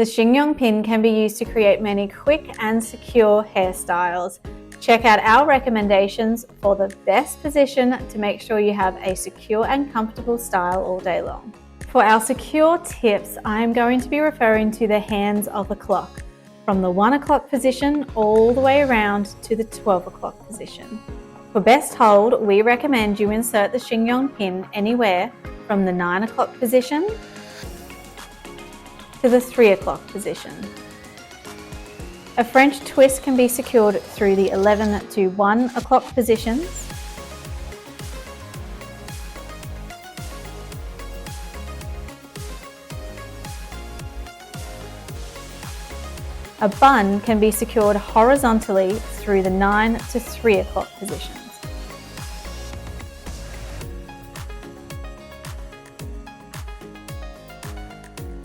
The Chignon pin can be used to create many quick and secure hairstyles. Check out our recommendations for the best position to make sure you have a secure and comfortable style all day long. For our secure tips, I'm going to be referring to the hands of the clock, from the 1 o'clock position all the way around to the 12 o'clock position. For best hold, we recommend you insert the Chignon pin anywhere from the 9 o'clock position to the 3 o'clock position. A French twist can be secured through the 11 to 1 o'clock positions. A bun can be secured horizontally through the 9 to 3 o'clock positions.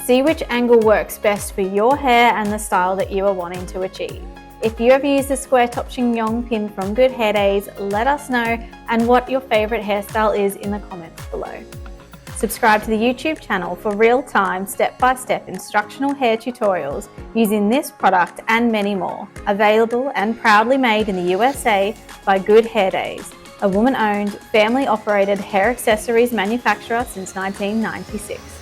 See which angle works best for your hair and the style that you are wanting to achieve. If you have used the square top Chignon pin from Good Hair Days, let us know and what your favourite hairstyle is in the comments below. Subscribe to the YouTube channel for real-time, step-by-step instructional hair tutorials using this product and many more. Available and proudly made in the USA by Good Hair Days, a woman-owned, family-operated hair accessories manufacturer since 1996.